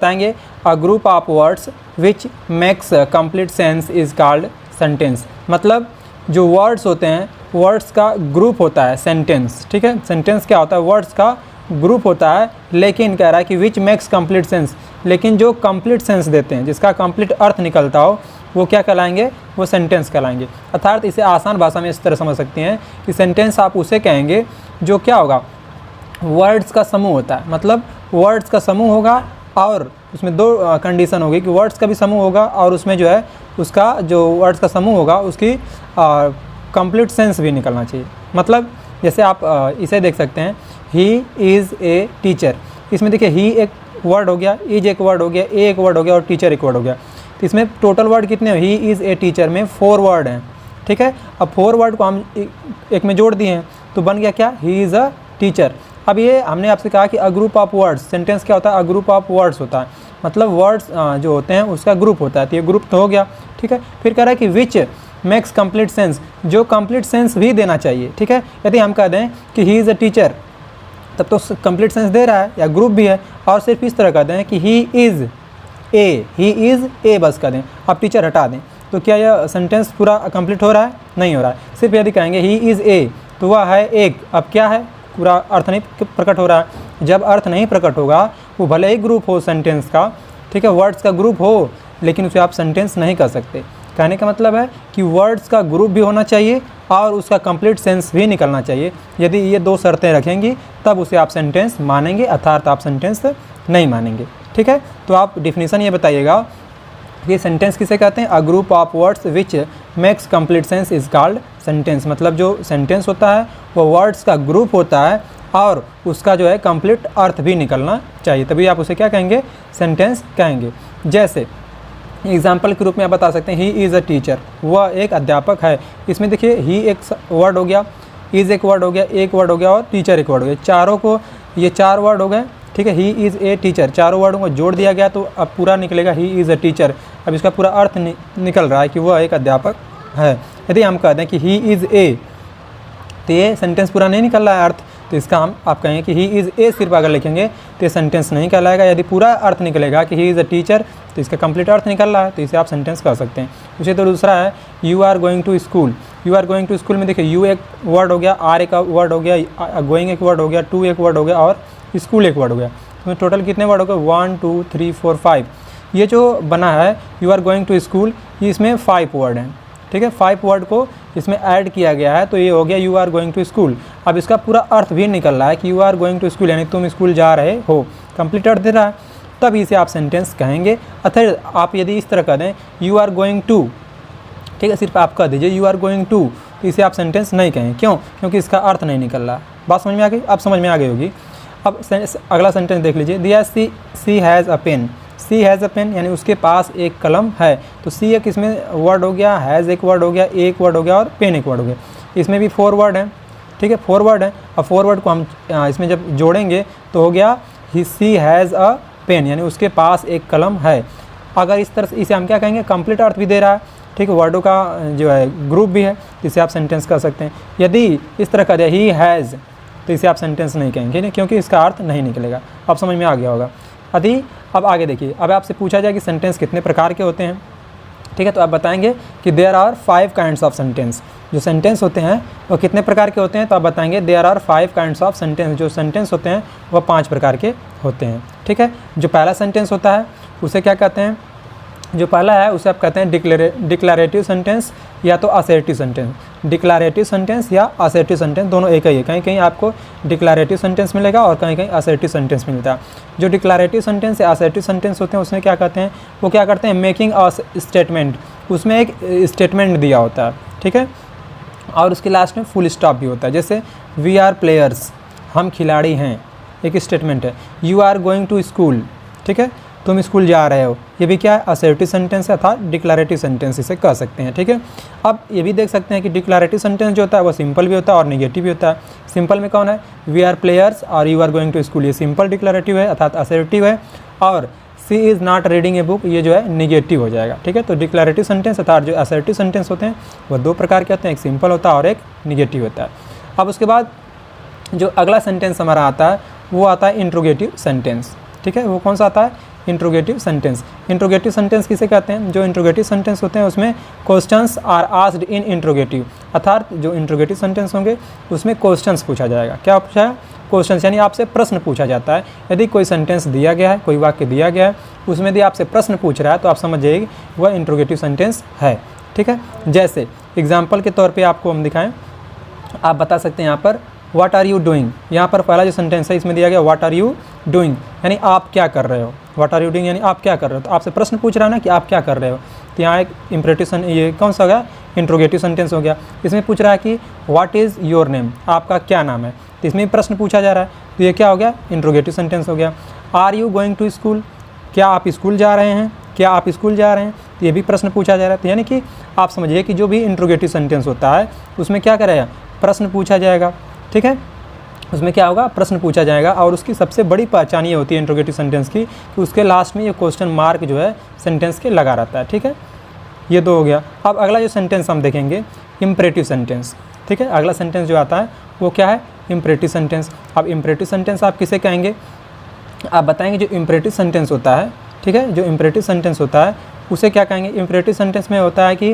बताएंगे a group of words which makes complete sense is called sentence. मतलब जो words होते हैं, वर्ड्स का ग्रुप होता है सेंटेंस। ठीक है, सेंटेंस क्या होता है? वर्ड्स का ग्रुप होता है, लेकिन कह रहा है कि विच मेक्स कंप्लीट सेंस, लेकिन जो कंप्लीट सेंस देते हैं, जिसका कंप्लीट अर्थ निकलता हो, वो क्या कहलाएंगे? वो सेंटेंस कहलाएंगे। अर्थात इसे आसान भाषा में इस तरह समझ सकते हैं कि सेंटेंस आप उसे कहेंगे जो क्या होगा? वर्ड्स का समूह होता है। मतलब वर्ड्स का समूह होगा और उसमें दो कंडीशन होगी कि वर्ड्स का भी समूह होगा और उसमें जो है उसका जो वर्ड्स का समूह होगा उसकी कंप्लीट सेंस भी निकलना चाहिए। मतलब जैसे आप इसे देख सकते हैं, ही इज़ ए टीचर। इसमें देखिए ही एक वर्ड हो गया, इज एक वर्ड हो गया, ए एक वर्ड हो गया और टीचर एक वर्ड हो गया। तो इसमें टोटल वर्ड कितने? ही इज़ ए टीचर में 4 वर्ड हैं। ठीक है, अब 4 वर्ड को हम एक में जोड़ दिए हैं तो बन गया क्या? He is a teacher. अब ये हमने आपसे कहा कि a group of words, sentence क्या होता है? अ ग्रुप ऑफ वर्ड्स होता है। मतलब वर्ड्स जो होते हैं उसका ग्रुप होता है। तो ये ग्रुप तो हो गया। ठीक है, फिर कह रहा है कि विच मेक्स कंप्लीट सेंस, जो कंप्लीट सेंस भी देना चाहिए। ठीक है, यदि हम कह दें कि ही इज़ अ टीचर, तब तो कंप्लीट सेंस दे रहा है या ग्रुप भी है। और सिर्फ इस तरह कह दें कि he is a, he is a बस कह दें, आप टीचर हटा दें, तो क्या यह सेंटेंस पूरा कंप्लीट हो रहा है? नहीं हो रहा है। सिर्फ यदि कहेंगे ही इज़ ए, तो वह है एक, अब क्या है? पूरा अर्थ नहीं प्रकट हो रहा है। जब अर्थ नहीं प्रकट होगा, वो भले ही ग्रुप हो सेंटेंस का, ठीक है, वर्ड्स का ग्रुप हो, लेकिन उसे आप सेंटेंस नहीं कर सकते। कहने का मतलब है कि वर्ड्स का ग्रुप भी होना चाहिए और उसका कंप्लीट सेंस भी निकलना चाहिए। यदि ये 2 शर्तें रखेंगी तब उसे आप सेंटेंस मानेंगे, अर्थात आप सेंटेंस नहीं मानेंगे। ठीक है, तो आप डिफिनीसन ये बताइएगा कि सेंटेंस किसे कहते हैं? A group of words which makes complete sense is called sentence. मतलब जो सेंटेंस होता है वो वर्ड्स का ग्रुप होता है और उसका जो है कंप्लीट अर्थ भी निकलना चाहिए, तभी आप उसे क्या कहेंगे? सेंटेंस कहेंगे। जैसे एग्जाम्पल के रूप में आप बता सकते हैं, ही इज़ अ टीचर, वह एक अध्यापक है। इसमें देखिए ही एक वर्ड हो गया, इज़ एक वर्ड हो गया, एक वर्ड हो गया और टीचर एक वर्ड हो गया। चारों को, ये 4 वर्ड हो गए। ठीक है, ही इज़ ए टीचर, चारों वर्डों को जोड़ दिया गया तो अब पूरा निकलेगा ही इज़ अ टीचर। अब इसका पूरा अर्थ निकल रहा है कि वह एक अध्यापक है। यदि हम कहते हैं कि ही इज़ ए, तो ये सेंटेंस पूरा नहीं निकल रहा है अर्थ, तो इसका आप कहेंगे कि ही इज़ ए सिर्फ अगर लिखेंगे तो ये सेंटेंस नहीं कहलाएगा। यदि पूरा अर्थ निकलेगा कि ही इज़ अ टीचर, तो इसका कंप्लीट अर्थ निकल रहा है, तो इसे आप सेंटेंस कह सकते हैं। उसी तो दूसरा है you are going to school. You are going to school में देखिए यू एक वर्ड हो गया, आर एक वर्ड हो गया, गोइंग एक वर्ड हो गया, टू एक वर्ड हो गया और स्कूल एक वर्ड हो गया। तो टोटल कितने वर्ड हो गए? 1 2 3 4 5। ये जो बना है you are going to school, ये इसमें 5 वर्ड हैं। ठीक है, 5 वर्ड को इसमें ऐड किया गया है, तो ये हो गया you are going to school. अब इसका पूरा अर्थ भी निकल रहा है कि you are going to school, यानी तुम स्कूल जा रहे हो, कंप्लीट अर्थ दे रहा है, तब इसे आप सेंटेंस कहेंगे। अर्थात आप यदि इस तरह कह दें यू आर गोइंग टू, ठीक है, सिर्फ आप कह दीजिए यू आर गोइंग टू, तो इसे आप सेंटेंस नहीं कहें। क्यों? क्योंकि इसका अर्थ नहीं निकल रहा। बात समझ में आ गई? अब समझ में आ गई होगी। अब अगला सेंटेंस देख लीजिए, दिया she has a pen. She has a pen यानी उसके पास एक कलम है, तो सी एक इसमें वर्ड हो गया, हैज़ एक वर्ड हो गया, एक वर्ड हो गया और पेन एक वर्ड हो गया। इसमें भी 4 वर्ड हैं। ठीक है, 4 वर्ड हैं। अब 4 वर्ड को हम इसमें जब जोड़ेंगे तो हो गया सी हैज़ अ पेन, यानी उसके पास एक कलम है। अगर इस तरह से इसे हम क्या कहेंगे? कंप्लीट अर्थ भी दे रहा है। ठीक है, वर्डों का जो है ग्रुप भी है, इसे आप सेंटेंस कर सकते हैं। यदि इस तरह का दिया ही हैज़, तो इसे आप सेंटेंस नहीं कहेंगे नहीं, क्योंकि इसका अर्थ नहीं निकलेगा। अब समझ में आ गया होगा। अब आगे देखिए, अब आपसे पूछा जाए कि सेंटेंस कितने प्रकार के होते हैं। ठीक है, तो आप बताएंगे कि there are 5 kinds of sentence. जो सेंटेंस होते हैं वो कितने प्रकार के होते हैं? तो आप बताएंगे there are 5 kinds of sentence. जो सेंटेंस होते हैं वह 5 प्रकार के होते हैं। ठीक है, जो पहला सेंटेंस होता है उसे क्या कहते हैं? जो पहला है उसे आप कहते हैं डिक्लेरेटिव सेंटेंस या तो असर्टिव सेंटेंस। डिक्लेरेटिव सेंटेंस या असर्टिव सेंटेंस दोनों एक ही है। कहीं कहीं आपको डिक्लेरेटिव सेंटेंस मिलेगा और कहीं कहीं असर्टिव सेंटेंस मिलता है। जो डिक्लेरेटिव सेंटेंस या असर्टिव सेंटेंस होते हैं उसमें क्या कहते हैं? वो क्या करते हैं? मेकिंग अ स्टेटमेंट, उसमें एक स्टेटमेंट दिया होता है। ठीक है, और उसके लास्ट में फुल स्टॉप भी होता है। जैसे वी आर प्लेयर्स, हम खिलाड़ी हैं, एक स्टेटमेंट है। You are going to school, ठीक है, तुम स्कूल जा रहे हो, ये भी क्या है? असर्टिव सेंटेंस है, अर्थात डिक्लेरेटिव सेंटेंस इसे कह सकते हैं। ठीक है, अब ये भी देख सकते हैं कि डिक्लेरेटिव सेंटेंस जो होता है वो सिंपल भी होता है और नेगेटिव भी होता है। सिंपल में कौन है? वी आर प्लेयर्स और you are going to school, ये सिंपल डिक्लेरेटिव है अर्थात असर्टिव है। और she is not reading a book, ये जो है नेगेटिव हो जाएगा। ठीक है, तो डिक्लेरेटिव सेंटेंस अर्थात जो असर्टिव सेंटेंस होते हैं वो 2 प्रकार के होते हैं, एक सिंपल होता है और एक नेगेटिव होता है। अब उसके बाद जो अगला सेंटेंस हमारा आता है वो आता है इंट्रोगेटिव सेंटेंस। ठीक है, वो कौन सा आता है? Interrogative sentence. इंट्रोगेटिव सेंटेंस किसे कहते हैं? जो इंट्रोगेटिव सेंटेंस होते हैं उसमें questions are asked in interrogative, अर्थात जो इंट्रोगेटिव सेंटेंस होंगे उसमें क्वेश्चंस पूछा जाएगा। क्या पूछा है? क्वेश्चंस, यानी आपसे प्रश्न पूछा जाता है। यदि कोई सेंटेंस दिया गया है, कोई वाक्य दिया गया है, उसमें यदि आपसे प्रश्न पूछ रहा है तो आप समझ जाइए वह इंट्रोगेटिव सेंटेंस है। ठीक है, जैसे एग्जाम्पल के तौर पर आपको हम दिखाएँ, आप बता सकते हैं यहाँ पर व्हाट आर यू डूइंग। यहाँ पर पहला जो सेंटेंस है इसमें दिया गया व्हाट आर यू डूइंग, यानी आप क्या कर रहे हो। व्हाट आर यू डूइंग यानी आप क्या कर रहे हो, तो आपसे प्रश्न पूछ रहा है ना कि आप क्या कर रहे हो। तो यहाँ एक इंप्रेटिव, ये कौन सा हो गया? इंट्रोगेटिव सेंटेंस हो गया। इसमें पूछ रहा है कि व्हाट इज़ योर नेम, आपका क्या नाम है, तो इसमें प्रश्न पूछा जा रहा है, तो ये क्या हो गया? इंट्रोगेटिव सेंटेंस हो गया। Are you going to school, क्या आप स्कूल जा रहे हैं, क्या आप स्कूल जा रहे हैं, तो ये भी प्रश्न पूछा जा रहा है। तो यानी कि आप समझिए कि जो भी इंट्रोगेटिव सेंटेंस होता है उसमें क्या करेगा? प्रश्न पूछा जाएगा। ठीक है, उसमें क्या होगा? प्रश्न पूछा जाएगा। और उसकी सबसे बड़ी पहचान ये होती है इंट्रोगेटिव सेंटेंस की कि उसके लास्ट में ये क्वेश्चन मार्क जो है सेंटेंस के लगा रहता है। ठीक है, ये दो हो गया। अब अगला जो सेंटेंस हम देखेंगे इम्परेटिव सेंटेंस। ठीक है, अगला सेंटेंस जो आता है वो क्या है? Imperative sentence. अब इम्परेटिव सेंटेंस आप किसे कहेंगे? आप बताएंगे जो इम्परेटिव सेंटेंस होता है, ठीक है, जो इम्परेटिव सेंटेंस होता है उसे क्या कहेंगे? इम्परेटिव सेंटेंस में होता है कि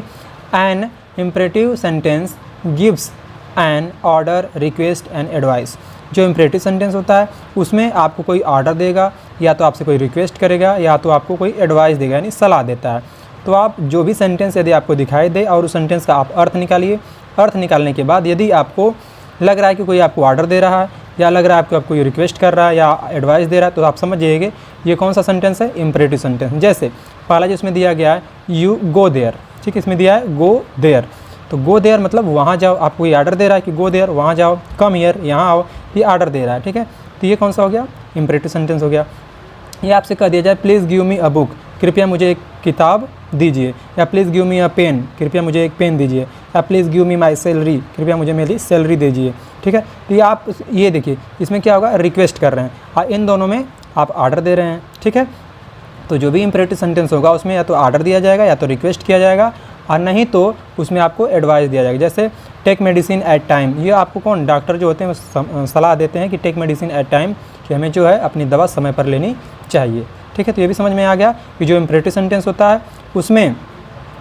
an imperative sentence gives an order, request and advice. जो इम्परेटिव सेंटेंस होता है उसमें आपको कोई ऑर्डर देगा, या तो आपसे कोई रिक्वेस्ट करेगा, या तो आपको कोई एडवाइस देगा, यानी सलाह देता है। तो आप जो भी सेंटेंस यदि आपको दिखाई दे और उस सेंटेंस का आप अर्थ निकालिए। अर्थ निकालने के बाद यदि आपको लग रहा है कि कोई आपको ऑर्डर दे रहा है, या लग रहा है आपको कोई रिक्वेस्ट कर रहा है या एडवाइस दे रहा है, तो आप समझ जाइए ये कौन सा सेंटेंस है? Imperative sentence. जैसे पहला जिसमें दिया गया है यू गो देयर। ठीक है, इसमें दिया है गो देयर, तो गो देयर मतलब वहाँ जाओ। आपको ये ऑर्डर दे रहा है कि गो देयर, वहाँ जाओ, कम हियर, यहाँ आओ, ये ऑर्डर दे रहा है। ठीक है, तो ये कौन सा हो गया? इम्परेटिव सेंटेंस हो गया। ये आपसे कह दिया जाए please give me a book, कृपया मुझे एक किताब दीजिए, या please give me a pen, कृपया मुझे एक पेन दीजिए, या please give me my salary, कृपया मुझे मेरी सैलरी दीजिए। ठीक है, तो ये आप ये देखिए इसमें क्या होगा? रिक्वेस्ट कर रहे हैं, और इन दोनों में आप ऑर्डर दे रहे हैं। ठीक है, तो जो भी इम्परेटिव सेंटेंस होगा उसमें या तो ऑर्डर दिया जाएगा या तो रिक्वेस्ट किया जाएगा, और नहीं तो उसमें आपको एडवाइस दिया जाएगा। जैसे टेक मेडिसिन एट टाइम, ये आपको कौन? डॉक्टर जो होते हैं वो सलाह देते हैं कि टेक मेडिसिन एट टाइम, कि हमें जो है अपनी दवा समय पर लेनी चाहिए। ठीक है, तो ये भी समझ में आ गया कि जो इम्परेटिव सेंटेंस होता है उसमें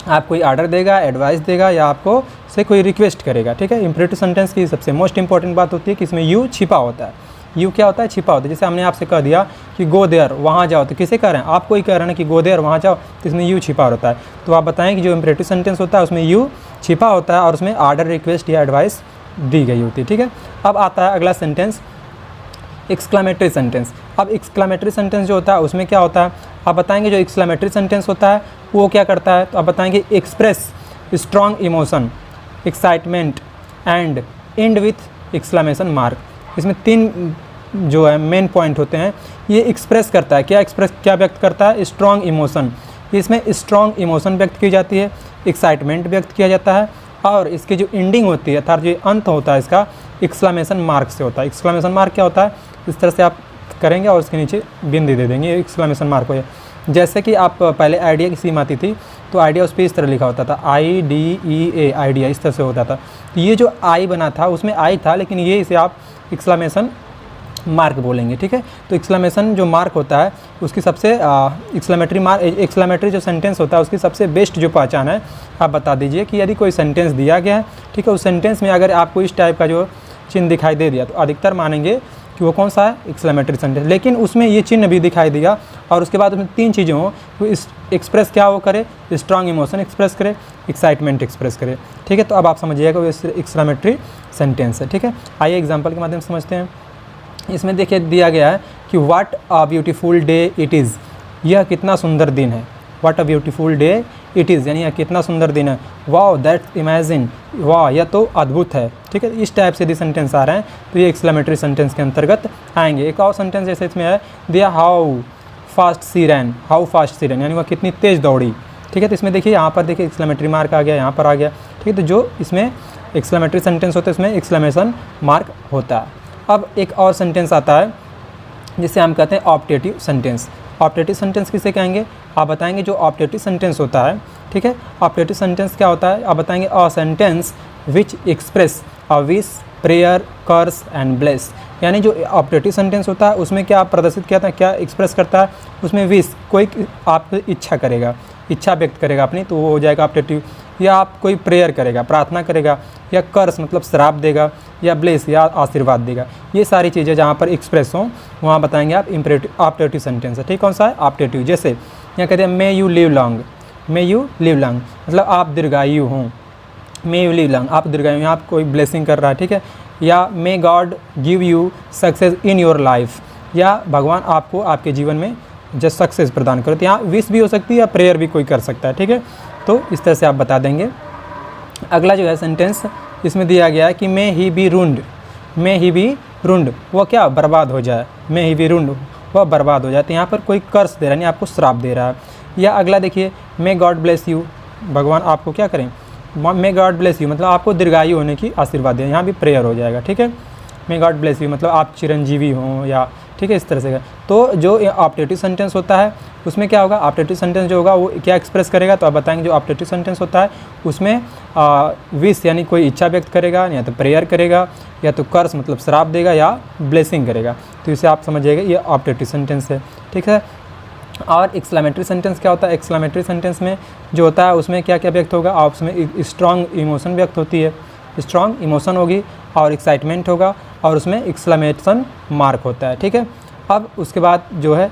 आप कोई ऑर्डर देगा, एडवाइस देगा, या आपको से कोई रिक्वेस्ट करेगा। ठीक है, इम्परेटिव सेंटेंस की सबसे मोस्ट इंपॉर्टेंट बात होती है कि इसमें यू छिपा होता है। यू क्या होता है? छिपा होता है। जैसे हमने आपसे कह दिया कि गो देयर, वहाँ जाओ, तो किसे कह रहे हैं? आपको ही कह रहे हैं कि गो देयर, वहाँ जाओ, तो इसमें यू छिपा होता है। तो आप बताएं कि जो इम्परेटिव सेंटेंस होता है उसमें यू छिपा होता है और उसमें ऑर्डर, रिक्वेस्ट या एडवाइस दी गई होती है। ठीक है, अब आता है अगला सेंटेंस एक्सक्लामेटरी सेंटेंस। अब एक्सक्लामेटरी सेंटेंस जो होता है उसमें क्या होता है? आप बताएंगे जो एक्सक्लामेटरी सेंटेंस होता है वो क्या करता है? तो आप बताएंगे express strong emotion, excitement and and with exclamation mark. इसमें तीन जो है मेन पॉइंट होते हैं। ये एक्सप्रेस करता है, क्या व्यक्त करता है? Strong emotion. इसमें स्ट्रॉन्ग इमोशन व्यक्त की जाती है, एक्साइटमेंट व्यक्त किया जाता है, और इसकी जो एंडिंग होती है अर्थात जो अंत होता है इसका एक्सक्लामेशन मार्क से होता है। एक्सक्लामेशन मार्क क्या होता है? इस तरह से आप करेंगे और उसके नीचे बिंदी दे देंगे, एक्सक्लामेशन मार्क हो। जैसे कि आप पहले आइडिया की सीम आती थी तो आइडिया उस पर इस तरह लिखा होता था, IDEA, आइडिया, इस तरह से होता था। तो ये जो आई बना था उसमें आई था, लेकिन ये इसे आप एक्सक्लामेशन मार्क बोलेंगे। ठीक है, तो एक्सक्लामेशन जो मार्क होता है उसकी सबसे एक्सक्लामेटरी जो सेंटेंस होता है उसकी सबसे बेस्ट जो पहचान है आप बता दीजिए कि यदि कोई सेंटेंस दिया गया है, ठीक है, उस सेंटेंस में अगर आपको इस टाइप का जो चिन्ह दिखाई दे दिया तो अधिकतर मानेंगे कि वो कौन सा है? Exclamatory sentence. लेकिन उसमें ये चिन्ह भी दिखाई दिया और उसके बाद उसमें तीन चीज़ें हों, तो इस एक्सप्रेस क्या वो करे? स्ट्रॉन्ग इमोशन एक्सप्रेस करे, एक्साइटमेंट एक्सप्रेस करे। ठीक है, तो अब आप समझिएगा वो एक्सक्लेमेटरी सेंटेंस है। ठीक है, आइए एग्जाम्पल के माध्यम से समझते हैं। इसमें देखिए दिया गया है कि what a beautiful day it is, यह कितना सुंदर दिन है। What a beautiful day it is यानी यह कितना सुंदर दिन है। वाओ दैट इमेजिन, वाह यह तो अद्भुत है। ठीक है, इस टाइप से यदि सेंटेंस आ रहे हैं तो ये एक्सक्लेमेटरी सेंटेंस के अंतर्गत आएंगे। एक और सेंटेंस जैसे इसमें है दिया how fast she ran, how fast she ran यानी वह कितनी तेज़ दौड़ी। ठीक है, तो इसमें देखिए यहाँ पर देखिए एक्सक्लेमेटरी मार्क आ गया, यहाँ पर आ गया। ठीक है, तो जो इसमें एक्सक्लेमेटरी सेंटेंस होता है इसमें एक्सक्लेमेशन मार्क होता है। अब एक और सेंटेंस आता है जिसे हम कहते हैं ऑप्टेटिव सेंटेंस। ऑप्टेटिव सेंटेंस किसे कहेंगे? आप बताएंगे जो ऑप्टेटिव सेंटेंस होता है, ठीक है, ऑप्टेटिव सेंटेंस क्या होता है? आप बताएंगे a sentence which express a wish, prayer, curse and bless, यानी जो ऑप्टेटिव सेंटेंस होता है उसमें क्या प्रदर्शित किया था, क्या एक्सप्रेस करता है, उसमें विश, कोई आप इच्छा करेगा, इच्छा व्यक्त करेगा अपनी, तो वो हो जाएगा ऑप्टेटिव। या आप कोई प्रेयर करेगा, प्रार्थना करेगा, या कर्स मतलब श्राप देगा, या ब्लेस या आशीर्वाद देगा। ये सारी चीज़ें जहाँ पर एक्सप्रेस हों वहाँ बताएंगे आप इम्परेटिव ऑप्टेटिव सेंटेंस है। ठीक, कौन सा है, ऑप्टेटिव। जैसे यहाँ कहते हैं may you live long, may you live long मतलब आप दीर्घायु हों, मे यू लिव लॉन्ग आप दीर्घायु, यहाँ आप कोई ब्लेसिंग कर रहा है। ठीक है, या may God give you success in your life, या भगवान आपको आपके जीवन में जो सक्सेस प्रदान करो। तो यहाँ विश भी हो सकती है या प्रेयर भी कोई कर सकता है। ठीक है, तो इस तरह से आप बता देंगे। अगला जो है सेंटेंस इसमें दिया गया है कि मे ही बी रूंड, मे ही बी रूंड वो क्या बर्बाद हो जाए, मे ही बी रूंड वह बर्बाद हो जाए। तो यहाँ पर कोई कर्स दे रहा है, यानी आपको श्राप दे रहा है। या अगला देखिए मे गॉड ब्लेस यू, भगवान आपको क्या करें, मे गॉड ब्लेस यू मतलब आपको दीर्घायु होने की आशीर्वाद दें, यहाँ भी प्रेयर हो जाएगा। ठीक है, मे गॉड ब्लेस यू मतलब आप चिरंजीवी हों, या ठीक है इस तरह से। तो जो ऑप्टेटिव सेंटेंस होता है उसमें क्या होगा, ऑप्टेटिव सेंटेंस जो होगा वो क्या एक्सप्रेस करेगा, तो आप बताएंगे जो ऑप्टेटिव सेंटेंस होता है उसमें विश यानी कोई इच्छा व्यक्त करेगा, या तो प्रेयर करेगा, या तो कर्स मतलब श्राप देगा, या ब्लेसिंग करेगा। तो इसे आप समझिएगा ये ऑप्टेटिव सेंटेंस है। ठीक है, और एक्सक्लेमेटरी सेंटेंस क्या होता है, एक्सक्लेमेटरी सेंटेंस में जो होता है उसमें क्या क्या व्यक्त होगा, आप उसमें स्ट्रॉन्ग इमोशन व्यक्त होती है, स्ट्रॉन्ग इमोशन होगी और एक्साइटमेंट होगा, और उसमें एक्सक्लेमेशन मार्क होता है। ठीक है, अब उसके बाद जो है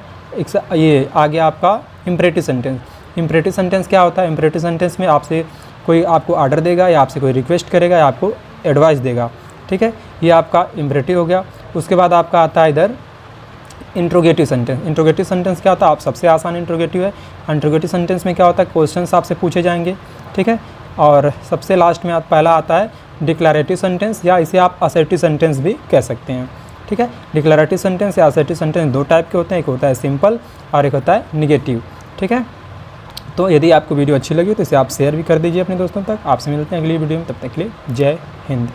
ये आ गया आपका इम्परेटिव सेंटेंस। इम्परेटिव सेंटेंस क्या होता है, इम्परेटिव सेंटेंस में आपसे कोई आपको ऑर्डर देगा, या आपसे कोई रिक्वेस्ट करेगा, या आपको एडवाइस देगा। ठीक है, ये आपका इम्परेटिव हो गया। उसके बाद आपका आता है इधर इंट्रोगेटिव सेंटेंस। इंट्रोगेटिव सेंटेंस क्या होता है, आप सबसे आसान इंट्रोगेटिव है। इंट्रोगेटिव सेंटेंस में क्या होता है, क्वेश्चंस आपसे पूछे जाएंगे। ठीक है, और सबसे लास्ट में पहला आता है डिक्लेरेटिव सेंटेंस, या इसे आप असर्टिव सेंटेंस भी कह सकते हैं। ठीक है, डिक्लेरेटिव सेंटेंस या असर्टिव सेंटेंस दो टाइप के होते हैं, एक होता है सिंपल और एक होता है निगेटिव। ठीक है, तो यदि आपको वीडियो अच्छी लगी तो इसे आप शेयर भी कर दीजिए अपने दोस्तों तक। आपसे मिलते हैं अगली वीडियो में, तब तक के लिए जय हिंद।